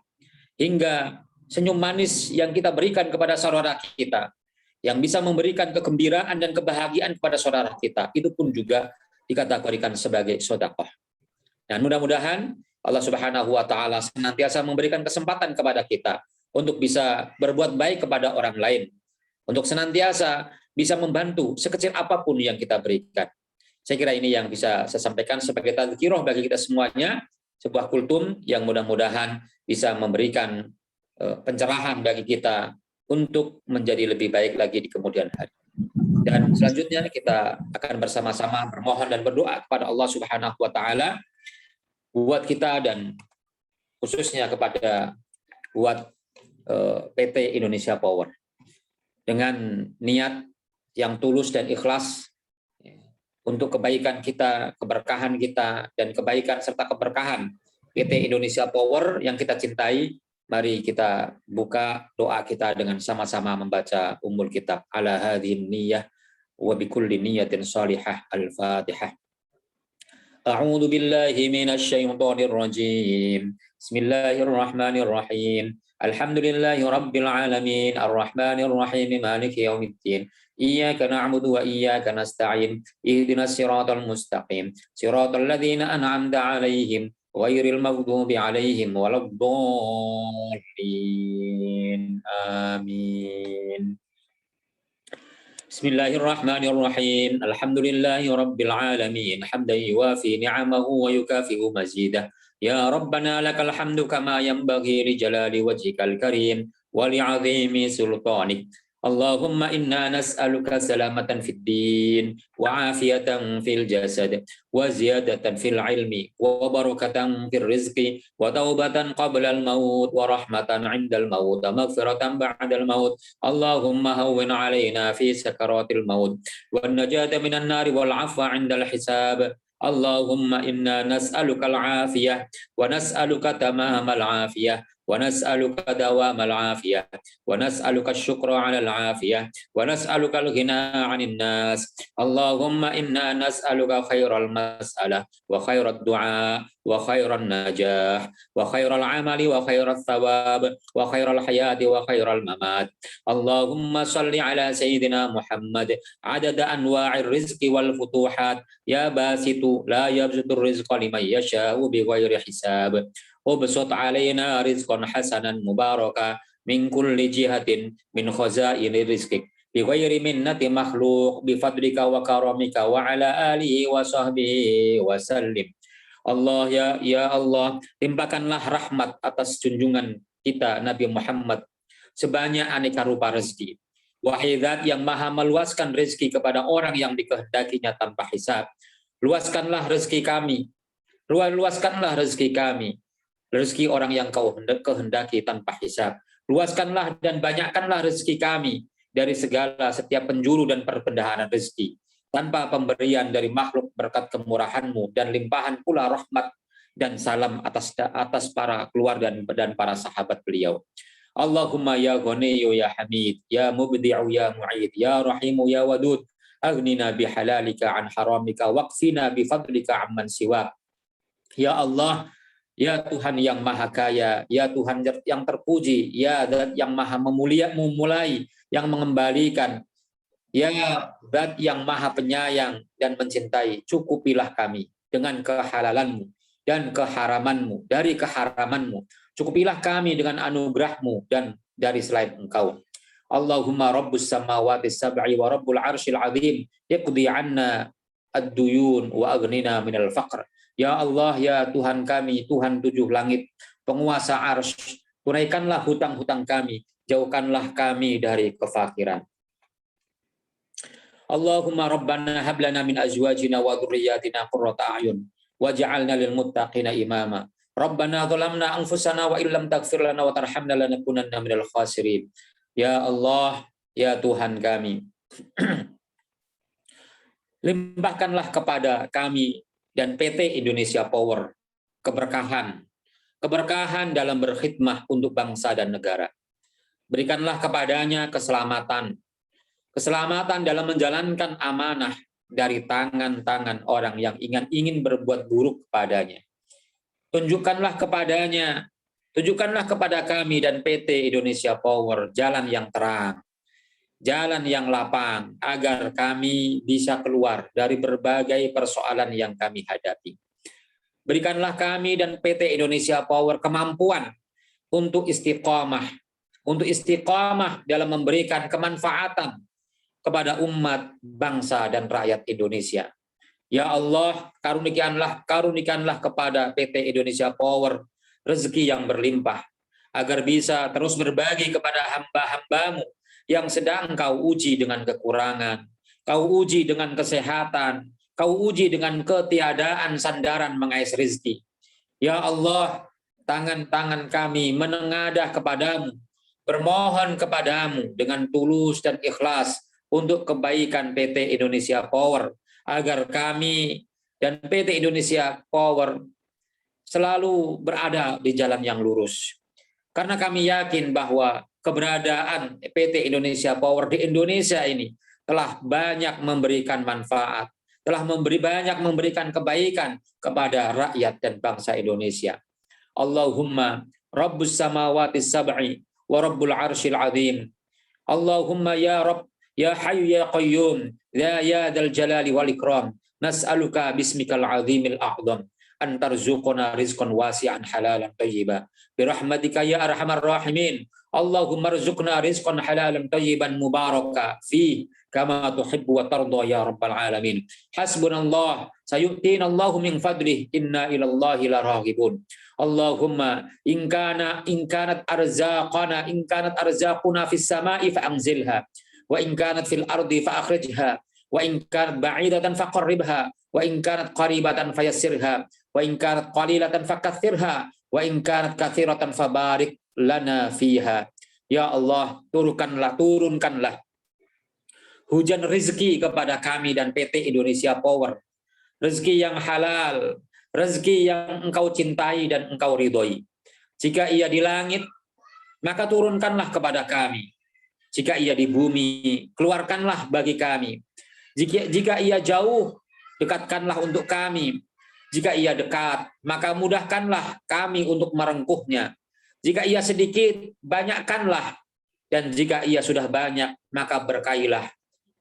Hingga senyum manis yang kita berikan kepada saudara kita, yang bisa memberikan kegembiraan dan kebahagiaan kepada saudara kita, itu pun juga dikategorikan sebagai sedekah. Dan mudah-mudahan Allah Subhanahu wa taala senantiasa memberikan kesempatan kepada kita untuk bisa berbuat baik kepada orang lain, untuk senantiasa bisa membantu sekecil apapun yang kita berikan. Saya kira ini yang bisa saya sampaikan sebagai tadzkirah bagi kita semuanya, sebuah kultum yang mudah-mudahan bisa memberikan pencerahan bagi kita untuk menjadi lebih baik lagi di kemudian hari. Dan selanjutnya kita akan bersama-sama bermohon dan berdoa kepada Allah Subhanahu wa taala buat kita dan khususnya kepada buat PT Indonesia Power. Dengan niat yang tulus dan ikhlas untuk kebaikan kita, keberkahan kita, dan kebaikan serta keberkahan PT Indonesia Power yang kita cintai, mari kita buka doa kita dengan sama-sama membaca Ummul Kitab. Ala hadhin niyyah wa bikulli niyyatin salihah. Al-Fatihah. A'udzu billahi minasy syaithanir rajim. Bismillahirrahmanirrahim. Alhamdulillahi Rabbil Alamin, Ar-Rahmanir Rahim, Maliki Yaumiddin. Iyyaka na'budu wa iyyaka nasta'in. Ihdinas siratal mustaqim. Siratal ladzina an'amta 'alaihim ghairil maghdubi 'alaihim waladdallin. Amin. Bismillahirrahmanirrahim. Alhamdulillahi Rabbil Alamin. Hamdan yuwafi ni'amahu wa yukafi'u mazidah. Ya Rabbana lakal hamdu kama yanbaghi li jalali wajhikal karim wa li'azimi sultanik. Allahumma inna nas'aluka salamatan fid din wa afiyatan fil jasad wa ziyadatan fil ilmi wa barakatan fil rizqi wa taubatan qabla al maut wa rahmatan 'indal maut wa maghfiratan ba'dal maut. Allahumma hawwin 'alaina fi sakaratil maut wan najata minan nari wal 'afwa 'indal hisab. Allahumma inna nas'aluka al-'afiyah wa nas'aluka tamamal 'afiyah wa nas'aluka dawamal 'afiyah wa nas'aluka asy-syukra 'alal 'afiyah wa nas'aluka al-ghina 'anil nas. Allahumma inna nas'aluka khairal mas'alah wa khairat du'a wa khairan najah wa khairal 'amali wa khairat thawab wa khairal hayati wa khairal mamat. Allahumma shalli 'ala sayyidina Muhammad 'adada anwa'ir rizqi wal futuhat ya basitu la yabsutur rizqa liman yasha'u bighairi hisab. Ubsut 'alaina rizqan hasanan mubaraka min kulli jihatin min khazainir rizqik bi ghairi minnati makhluq bi fadlika wa karamika wa ala alihi wa sahbihi wa sallim. Allah ya Allah, limpahkanlah rahmat atas junjungan kita Nabi Muhammad sebanyak aneka rupa rezeki. Wahai Zat yang maha meluaskan rezeki kepada orang yang dikehendakinya tanpa hisab. Luaskanlah rezeki kami. Luaskanlah rezeki kami. Rezeki orang yang kau kehendaki tanpa hisab. Luaskanlah dan banyakkanlah rezeki kami dari segala setiap penjuru dan perbendaharaan rezeki. Tanpa pemberian dari makhluk berkat kemurahan-Mu dan limpahan pula rahmat dan salam atas para keluarga dan para sahabat beliau. Allahumma ya Ghaniyu ya Hamid, ya Mubdi'u ya Mu'id, ya Rahimu ya Wadud, aghnina bihalalika an haramika waqfina bifadlika amman siwak. Ya Allah, ya Tuhan yang maha kaya, ya Tuhan yang terpuji, ya Zat yang maha memulai, yang mengembalikan, ya Zat yang maha penyayang dan mencintai, cukupilah kami dengan kehalalan-Mu dan keharaman-Mu, dari keharaman-Mu. Cukupilah kami dengan anugerah-Mu dan dari selain Engkau. Allahumma rabbus samawati sab'i wa rabbul arsyil azim, iqdi 'anna ad-duyun wa aghnina minal faqr. Ya Allah, ya Tuhan kami, Tuhan 7 langit, penguasa arsy, tunaikanlah hutang-hutang kami, jauhkanlah kami dari kefakiran. Allahumma rabbana hab lana min azwajina wa dhurriyyatina qurrata a'yun waj'alna lil muttaqina imama. Rabbana zalamna anfusana wa illam taghfir lana wa tarhamna lanakunanna minal khasirin. Ya Allah, ya Tuhan kami, limpahkanlah kepada kami dan PT Indonesia Power keberkahan dalam berkhidmah untuk bangsa dan negara. Berikanlah kepadanya keselamatan dalam menjalankan amanah dari tangan-tangan orang yang ingin berbuat buruk kepadanya. Tunjukkanlah kepada kami dan PT Indonesia Power jalan yang terang, jalan yang lapang, agar kami bisa keluar dari berbagai persoalan yang kami hadapi. Berikanlah kami dan PT Indonesia Power kemampuan untuk istiqamah dalam memberikan kemanfaatan kepada umat, bangsa, dan rakyat Indonesia. Ya Allah, karunikanlah kepada PT Indonesia Power rezeki yang berlimpah, agar bisa terus berbagi kepada hamba-hamba-Mu yang sedang Kau uji dengan kekurangan, Kau uji dengan kesehatan, Kau uji dengan ketiadaan sandaran mengais rezeki. Ya Allah, tangan-tangan kami menengadah kepadamu, bermohon kepadamu dengan tulus dan ikhlas untuk kebaikan PT Indonesia Power, agar kami dan PT Indonesia Power selalu berada di jalan yang lurus. Karena kami yakin bahwa keberadaan PT Indonesia Power di Indonesia ini telah banyak memberikan manfaat, telah banyak memberikan kebaikan kepada rakyat dan bangsa Indonesia. Allahumma Rabbus samawati sab'i wa rabbul arsyil azim. Allahumma ya Rabb, ya Hayyu ya Qayyum, ya dzal jalali wal ikram, nas'aluka bismikal azimil a'zam an tarzuqna rizqan wasi'an halalan thayyiban bi rahmatika ya arhamar rahimin. Allahumma rzuqna rizqan halalan thayyiban mubaraka fi kama tuhibbu wa tarda ya rabbal alamin. Hasbunallah sayu'tina Allahu min fadlih inna ilallahi la raghibun. Allahumma in kanat arzaquna fis sama'i fa anzilha wa in kanat fil ardi fa akhrijha wa in kanat ba'idatan faqarribha wa in kanat qaribatan fayassirha wa in kanat qalilatan fakaththirha wa in kanat katsiratan fabarik lana fiha. Ya Allah, turunkanlah hujan rezeki kepada kami dan PT Indonesia Power. Rezeki yang halal, rezeki yang Engkau cintai dan Engkau ridhoi. Jika ia di langit, maka turunkanlah kepada kami. Jika ia di bumi, keluarkanlah bagi kami. Jika ia jauh, dekatkanlah untuk kami. Jika ia dekat, maka mudahkanlah kami untuk merengkuhnya. Jika ia sedikit, banyakkanlah. Dan jika ia sudah banyak, maka berkailah.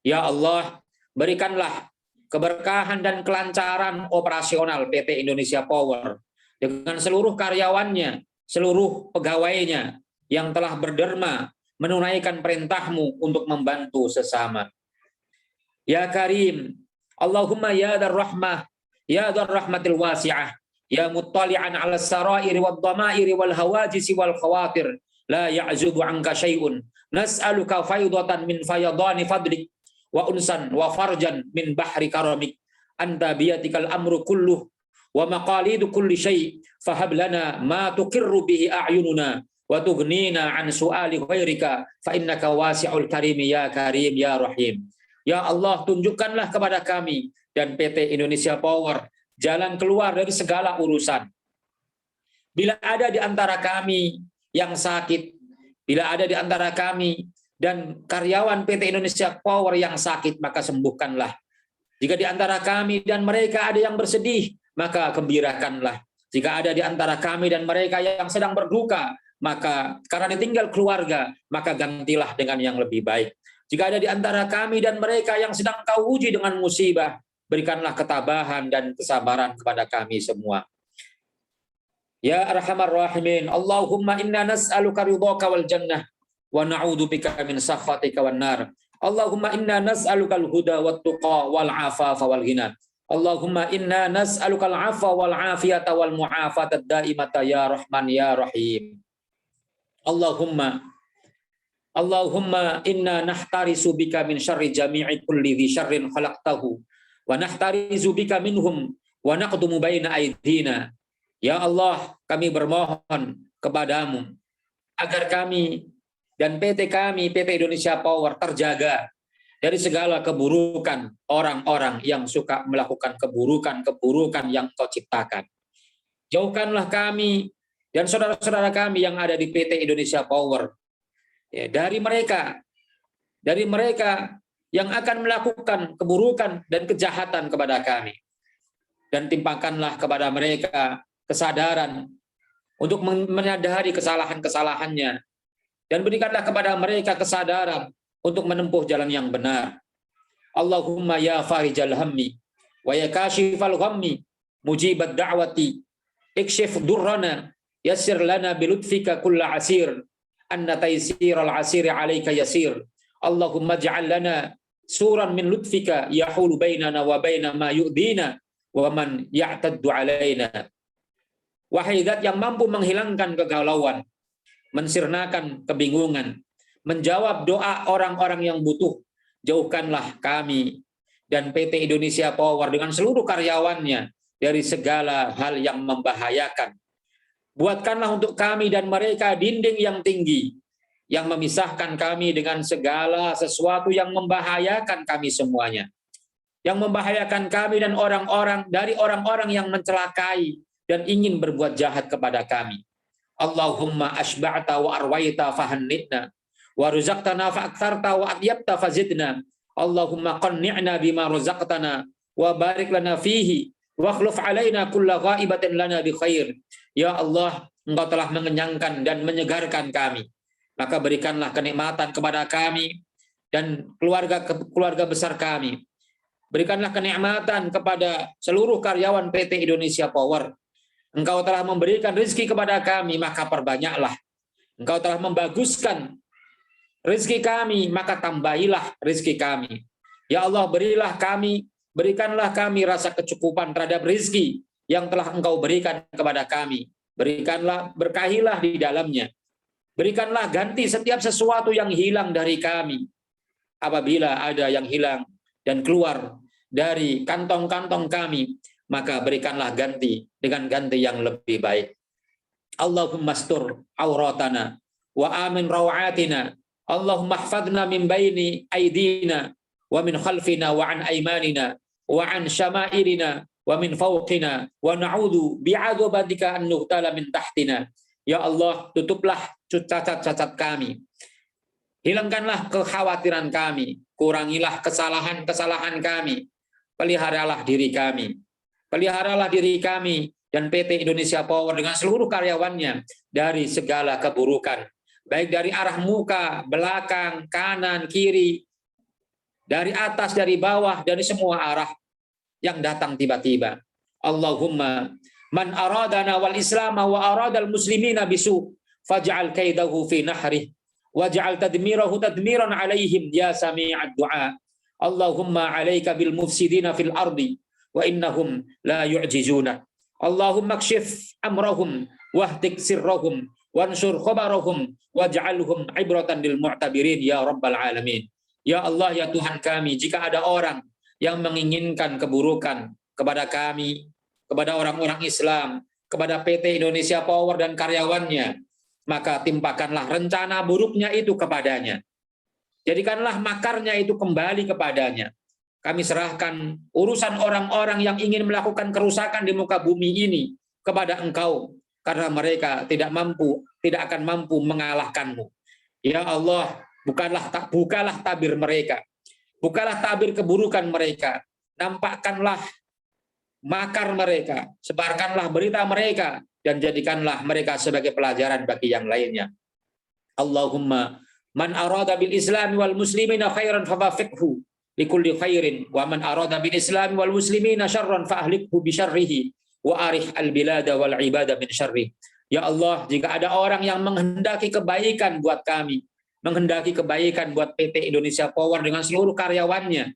Ya Allah, berikanlah keberkahan dan kelancaran operasional PT Indonesia Power dengan seluruh karyawannya, seluruh pegawainya yang telah berderma menunaikan perintah-Mu untuk membantu sesama. Ya Karim, Allahumma ya dar rahmah, ya dar rahmatil wasi'ah, ya muttali'an 'ala as-sara'iri wad-dhama'iri wal hawajisi wal khawatir, la ya'zubu 'anka syai'un. Nas'aluka faydatan min fayadani fadlik wa unsan wa farjan min bahri karamik. Anta biyatikal amru kulluh wa maqalidu kulli syai' fahab lana ma tuqirru bihi a'yununa wa tughnina an su'ali ghairika fa innaka wasi'ul karim ya karim ya rahim. Ya Allah, tunjukkanlah kepada kami dan PT Indonesia Power jalan keluar dari segala urusan. Bila ada di antara kami yang sakit, bila ada di antara kami dan karyawan PT Indonesia Power yang sakit, maka sembuhkanlah. Jika di antara kami dan mereka ada yang bersedih, maka gembirakanlah. Jika ada di antara kami dan mereka yang sedang berduka, maka karena ditinggal keluarga, maka gantilah dengan yang lebih baik. Jika ada di antara kami dan mereka yang sedang Kau uji dengan musibah, berikanlah ketabahan dan kesabaran kepada kami semua. Ya Arhamar Rahimin, Allahumma inna nas'aluka ridhaka wal jannah wa na'udzubika min sakhatika wan nar. Allahumma inna nas'aluka al-huda wat tuqa wal afafa wal ghina. Allahumma inna nas'aluka al-'afwa wal 'afiyata wal mu'afata ad-da'imata ya Rahman ya Rahim. Allahumma inna nahtarisu bika min syarri jami'i kulli dhi syarrin khalaqtahu wa nahtarizu bika minhum wa naqdumu baina aydina. Ya Allah, kami bermohon kepadamu agar kami dan PT Indonesia Power terjaga dari segala keburukan orang-orang yang suka melakukan keburukan yang Kau ciptakan. Jauhkanlah kami dan saudara-saudara kami yang ada di PT Indonesia Power ya, dari mereka yang akan melakukan keburukan dan kejahatan kepada kami. Dan timpakanlah kepada mereka kesadaran untuk menyadari kesalahan-kesalahannya, dan berikanlah kepada mereka kesadaran untuk menempuh jalan yang benar. Allahumma ya farijal hammi wa ya kashifal ghammi mujibad da'wati ikshif durrana yassir lana bilutfika kulla asir anna taysiral asiri alayka yasir. Allahumma ij'al lana suran min lutfika yahulu bainana wa baina ma yu'dina wa man ya'taddu alaina. Wahai Zat yang mampu menghilangkan kegalauan, mensirnakan kebingungan, menjawab doa orang-orang yang butuh, jauhkanlah kami dan PT Indonesia Power dengan seluruh karyawannya dari segala hal yang membahayakan. Buatkanlah untuk kami dan mereka dinding yang tinggi, yang memisahkan kami dengan segala sesuatu yang membahayakan kami semuanya. Yang membahayakan kami dan dari orang-orang yang mencelakai dan ingin berbuat jahat kepada kami. Allahumma asba'ta wa arwaita fahannitna wa ruzaqtana fa'aktsarta wa atyabta fazidna. Allahumma qanni'na bima razaqtana wa barik lana fihi wa akhluf alaina kulla ghaibatin lana bi khair. Ya Allah, Engkau telah mengenyangkan dan menyegarkan kami. Maka berikanlah kenikmatan kepada kami dan keluarga besar kami. Berikanlah kenikmatan kepada seluruh karyawan PT Indonesia Power. Engkau telah memberikan rezeki kepada kami, maka perbanyaklah. Engkau telah membaguskan rezeki kami, maka tambahilah rezeki kami. Ya Allah, berikanlah kami rasa kecukupan terhadap rezeki yang telah Engkau berikan kepada kami. Berikanlah, berkahilah di dalamnya. Berikanlah ganti setiap sesuatu yang hilang dari kami. Apabila ada yang hilang dan keluar dari kantong-kantong kami, maka berikanlah ganti dengan ganti yang lebih baik. Allahumma astur auratana wa amin rawatina. Allahumma hfadna min baini aidina wa min khalfina wa an aymanina wa an syama'ilina wa min fawqina wa na'udzu bi'adzabatika an nughtala min tahtina. Ya Allah, tutuplah cacat-cacat kami. Hilangkanlah kekhawatiran kami, kurangilah kesalahan-kesalahan kami. Peliharalah diri kami. Peliharalah diri kami dan PT Indonesia Power dengan seluruh karyawannya dari segala keburukan. Baik dari arah muka, belakang, kanan, kiri, dari atas, dari bawah, dari semua arah yang datang tiba-tiba. Allahumma man aradana wal islama wa aradal muslimina bisu faj'al kaidahu fi nahrih waj'al tadmirahu tadmiran alaihim ya sami'ad du'a. Allahumma alaika bil mufsidina fil ardi wa innahum la yu'jizuna. Allahumma kshif amrahum wahtik sirrahum wansur khabarahum waj'alhum ibratan lil mu'tabirin ya rabbal alamin. Ya Allah, ya Tuhan kami, jika ada orang yang menginginkan keburukan kepada kami, kepada orang-orang Islam, kepada PT Indonesia Power dan karyawannya, maka timpakanlah rencana buruknya itu kepadanya. Jadikanlah makarnya itu kembali kepadanya. Kami serahkan urusan orang-orang yang ingin melakukan kerusakan di muka bumi ini kepada Engkau, karena mereka tidak akan mampu mengalahkan-Mu. Ya Allah, bukalah tabir mereka, bukalah tabir keburukan mereka, nampakkanlah makar mereka, sebarkanlah berita mereka, dan jadikanlah mereka sebagai pelajaran bagi yang lainnya. Allahumma man arada bil Islam wal muslimina khairan fawafiqhu likulli khairin wa man arada bil Islam wal muslimina syarran fa'ahlikhu bi syarrihi wa arih al bilada wal ibada min syarri. Ya Allah, jika ada orang yang menghendaki kebaikan buat kami, menghendaki kebaikan buat PT Indonesia Power dengan seluruh karyawannya,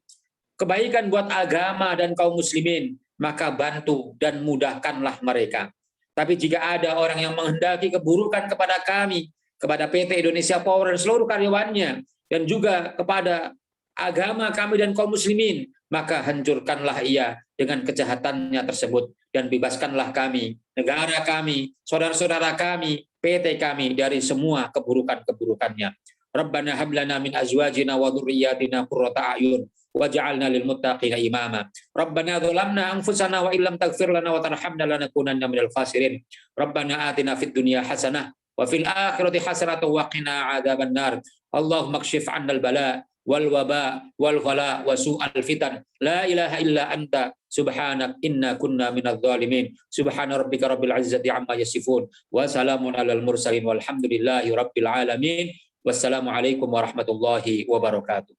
kebaikan buat agama dan kaum muslimin, maka bantu dan mudahkanlah mereka. Tapi jika ada orang yang menghendaki keburukan kepada kami, kepada PT Indonesia Power dan seluruh karyawannya, dan juga kepada agama kami dan kaum muslimin, maka hancurkanlah ia dengan kejahatannya tersebut, dan bebaskanlah kami, negara kami, saudara-saudara kami, PT kami dari semua keburukan-keburukannya. Rabbana hab lana min azwajina wa dhurriyyatina qurrata a'yun waj'alna lil muttaqina imama. Rabbana dzalamna anfusana wa illam taghfir lana wa tarhamna lanakunanna minal khasirin. Rabbana atina fid dunya hasanah wa fil akhirati hasanah wa qina adzabannar. Allahumma kshif 'annal bala wal waba wal ghala wa su'al fitan. La ilaha illa anta subhanak inna kunna minadh dhalimin. Subhana rabbika rabbil izzati amma yasifun wa salamun alal mursalin walhamdulillahi rabbil alamin. Wassalamualaikum warahmatullahi wabarakatuh.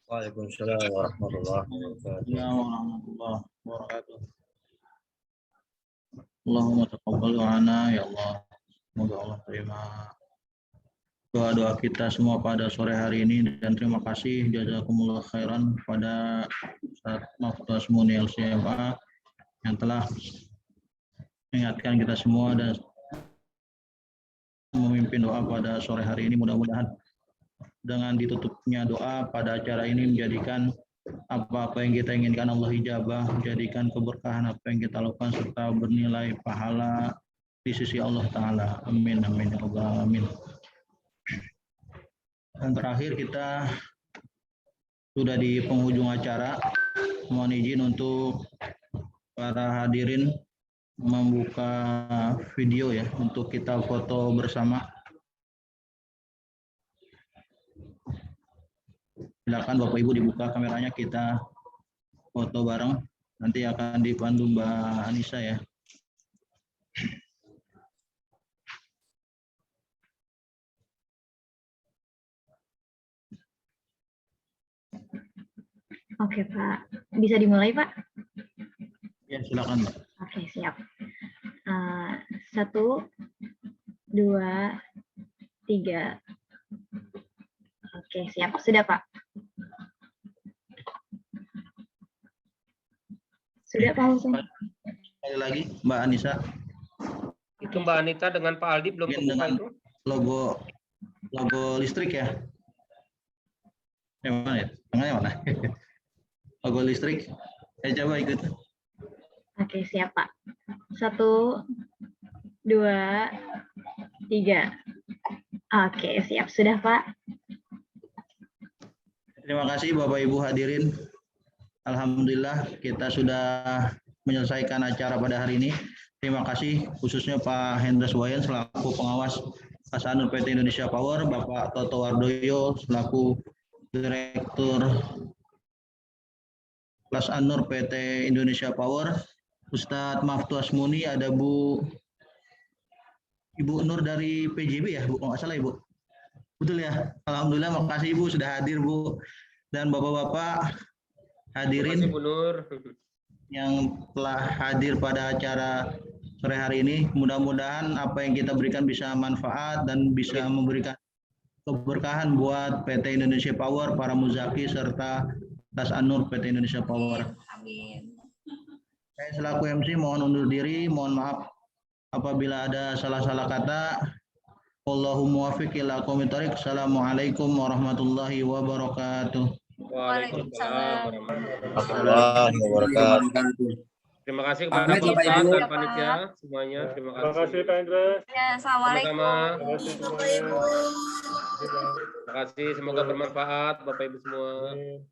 Waalaikumsalam warahmatullahi wabarakatuh. Allahumma taqabbal ana ya Allah. Semoga Allah terima doa-doa kita semua pada sore hari ini, dan terima kasih jazakumullah khairan pada Ustaz Maftuh Asmuni LCMA yang telah mengingatkan kita semua dan memimpin doa pada sore hari ini. Mudah-mudahan dengan ditutupnya doa pada acara ini menjadikan apa-apa yang kita inginkan Allah ijabah, menjadikan keberkahan apa yang kita lakukan serta bernilai pahala di sisi Allah Ta'ala. Amin, amin, ya Allah, amin. Dan terakhir kita sudah di penghujung acara. Mohon izin untuk para hadirin membuka video ya untuk kita foto bersama. Silakan Bapak Ibu dibuka kameranya, kita foto bareng. Nanti akan dipandu Mbak Anissa ya. Oke, Pak. Bisa dimulai, Pak? Ya, silakan, Mbak. Oke, siap. 1, 2, 3. Oke, siap. Sudah, Pak. Sudah, Pak Husin. Sekali lagi, Mbak Anissa. Itu Mbak Anita dengan Pak Aldi belum Mungkin kebuka dengan itu. logo listrik ya. Yang mana ya? Tengahnya mana? Logo listrik. Saya coba ikut. Oke, siap, Pak. 1, 2, 3. Oke, siap. Sudah, Pak. Terima kasih Bapak Ibu hadirin. Alhamdulillah kita sudah menyelesaikan acara pada hari ini. Terima kasih khususnya Pak Hendra Wayan selaku pengawas Las An-Nur PT Indonesia Power, Bapak Toto Wardoyo selaku Direktur Las An-Nur PT Indonesia Power, Ustadz Maftu Asmuni, ada Ibu Nur dari PJB ya, Bu, kalau nggak salah Ibu. Betul ya. Alhamdulillah, makasih Ibu sudah hadir Bu. Dan Bapak-bapak hadirin Terima kasih Bu Nur. yang telah hadir pada acara sore hari ini. Mudah-mudahan apa yang kita berikan bisa manfaat dan bisa memberikan keberkahan buat PT Indonesia Power, para muzaki serta Las An-Nur PT Indonesia Power. Amin. Saya selaku MC mohon undur diri, mohon maaf apabila ada salah-salah kata. Allahumma muwaffiq ila aqwamit thoriq. Assalamualaikum warahmatullahi wabarakatuh. Waalaikumsalam warahmatullahi wabarakatuh. Terima kasih kepada Terima Pak kasih, Ustadz dan Pak. panitia semuanya. Terima Terima kasih. kasih Pak Hendra. Ya, assalamualaikum. Sama-sama. Terima kasih Bapak semuanya. Ibu. Terima kasih. Semoga bermanfaat Bapak Ibu semua. Amin.